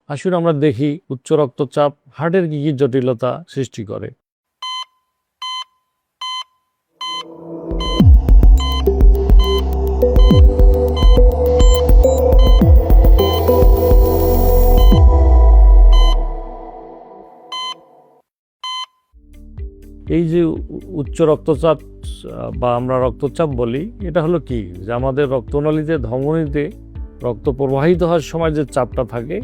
আসুন আমরা দেখি উচ্চ রক্তচাপ হার্টের কি কি জটিলতা সৃষ্টি করে। এই যে উচ্চ রক্তচাপ বা আমরা রক্তচাপ বলি, এটা হলো কি যে আমাদের রক্তনালীতে ধমনীতে রক্ত প্রবাহিত হওয়ার সময় যে চাপটা থাকে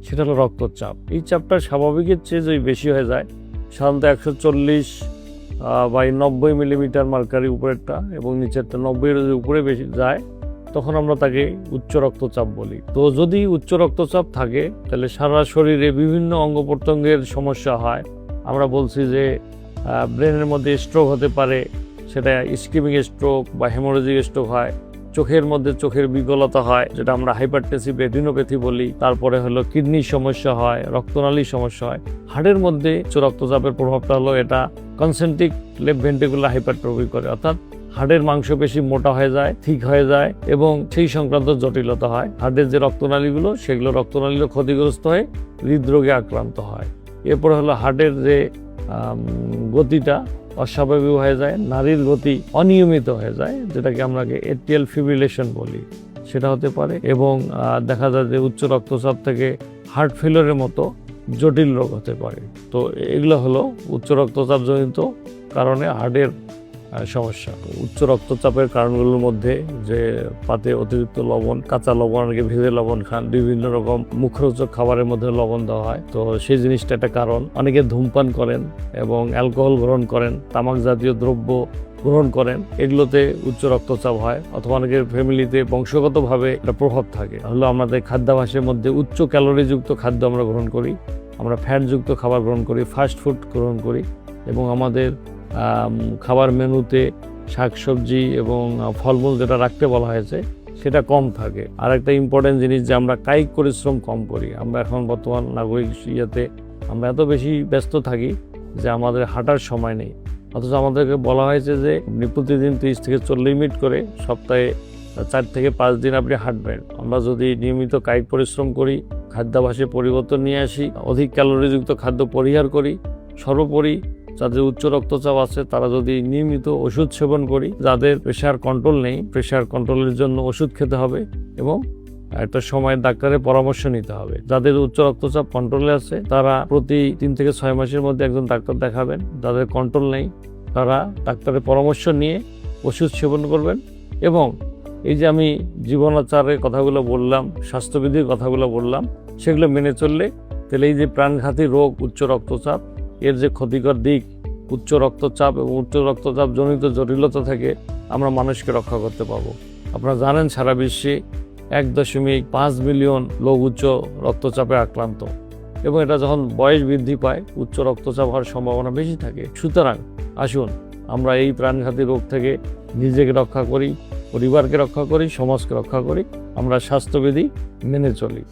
সেটা হলো রক্তচাপ। এই চাপটা স্বাভাবিকের চেয়ে যদি বেশি হয়ে যায়, সাধারণত 140 বাই 90 মিলিমিটার মার্কারি উপরেরটা এবং নিচেরটা 90-এর উপরে বেশি যায়, তখন আমরা তাকে উচ্চ রক্তচাপ বলি। তো যদি উচ্চ রক্তচাপ থাকে তাহলে সারা শরীরে বিভিন্ন অঙ্গ প্রত্যঙ্গের সমস্যা হয়। আমরা বলছি যে ব্রেনের মধ্যে স্ট্রোক হতে পারে, সেটা ইসকিমিক স্ট্রোক বা হেমোরেজিক স্ট্রোক হয়। চোখের মধ্যে চোখের বিকলতা হয়, যেটা আমরা হাইপারটেনসিভ রেটিনোপ্যাথি বলি। তারপরে হলো কিডনির সমস্যা হয়, রক্তনালীর সমস্যা হয়। হার্টের মধ্যে উচ্চ রক্তচাপের প্রভাবটা হলো এটা কনসেন্ট্রিক লেফট ভেন্ট্রিকুলার হাইপারট্রফি করে, অর্থাৎ হার্টের মাংসপেশি মোটা হয়ে যায়, ঠিক হয়ে যায় এবং সেই সংক্রান্ত জটিলতা হয়। হার্টের যে রক্তনালীগুলো সেগুলো রক্তনালীগুলো ক্ষতিগ্রস্ত হয়ে হৃদরোগে আক্রান্ত হয়। এরপরে হলো হার্টের যে গতিটা অস্বাভাবিক হয়ে যায়, নাড়ির গতি অনিয়মিত হয়ে যায়, যেটাকে আমরা এট্রিয়াল ফিব্রিলেশন বলি, সেটা হতে পারে। এবং দেখা যায় যে উচ্চ রক্তচাপ থেকে হার্ট ফেলিওরের মতো জটিল রোগ হতে পারে। তো এগুলো হলো উচ্চ রক্তচাপ জনিত কারণে হার্টের সমস্যা। উচ্চ রক্তচাপের কারণগুলোর মধ্যে যে পাতে অতিরিক্ত লবণ, কাঁচা লবণ, অনেকে ভেজে লবণ খান, বিভিন্ন রকম মুখরোচক খাবারের মধ্যে লবণ দেওয়া হয়, তো সেই জিনিসটা একটা কারণ। অনেকে ধূমপান করেন এবং অ্যালকোহল গ্রহণ করেন, তামাক জাতীয় দ্রব্য গ্রহণ করেন, এগুলোতে উচ্চ রক্তচাপ হয়। অথবা অনেকের ফ্যামিলিতে বংশগতভাবে একটা প্রভাব থাকে। হলো আমাদের খাদ্যাভ্যাসের মধ্যে উচ্চ ক্যালোরিযুক্ত খাদ্য আমরা গ্রহণ করি, আমরা ফ্যাটযুক্ত খাবার গ্রহণ করি, ফাস্ট ফুড গ্রহণ করি এবং আমাদের খাবার মেনুতে শাকসবজি এবং ফলমূল যেটা রাখতে বলা হয়েছে সেটা কম থাকে। আর একটা ইম্পর্টেন্ট জিনিস যে আমরা কায়িক পরিশ্রম কম করি। আমরা এখন বর্তমান নাগরিক ইয়েতে আমরা এত বেশি ব্যস্ত থাকি যে আমাদের হাঁটার সময় নেই, অথচ আমাদেরকে বলা হয়েছে যে প্রতিদিন 30 থেকে 40 মিনিট করে সপ্তাহে 4 থেকে 5 দিন আপনি হাঁটবেন। আমরা যদি নিয়মিত কায়িক পরিশ্রম করি, খাদ্যাভ্যাসে পরিবর্তন নিয়ে আসি, অধিক ক্যালোরিযুক্ত খাদ্য পরিহার করি, সর্বোপরি যাদের উচ্চ রক্তচাপ আছে তারা যদি নিয়মিত ওষুধ সেবন করি, যাদের প্রেশার কন্ট্রোল নেই, প্রেশার কন্ট্রোলের জন্য ওষুধ খেতে হবে এবং একটা সময় ডাক্তারের পরামর্শ নিতে হবে। যাদের উচ্চ রক্তচাপ কন্ট্রোলে আছে তারা প্রতি 3 থেকে 6 মাসের মধ্যে একজন ডাক্তার দেখাবেন। যাদের কন্ট্রোল নেই তারা ডাক্তারের পরামর্শ নিয়ে ওষুধ সেবন করবেন। এবং এই যে আমি জীবনাচারের কথাগুলো বললাম, স্বাস্থ্যবিধির কথাগুলো বললাম, সেগুলো মেনে চললে তাহলে এই যে প্রাণঘাতী রোগ উচ্চ রক্তচাপ, এর যে ক্ষতিকর দিক, উচ্চ রক্তচাপ এবং উচ্চ রক্তচাপ জনিত জটিলতা থেকে আমরা মানুষকে রক্ষা করতে পারবো। আপনারা জানেন সারা বিশ্বে 1.5 মিলিয়ন লোক উচ্চ রক্তচাপে আক্রান্ত এবং এটা যখন বয়স বৃদ্ধি পায় উচ্চ রক্তচাপ হওয়ার সম্ভাবনা বেশি থাকে। সুতরাং আসুন আমরা এই প্রাণঘাতী রোগ থেকে নিজেকে রক্ষা করি, পরিবারকে রক্ষা করি, সমাজকে রক্ষা করি, আমরা স্বাস্থ্যবিধি মেনে চলি।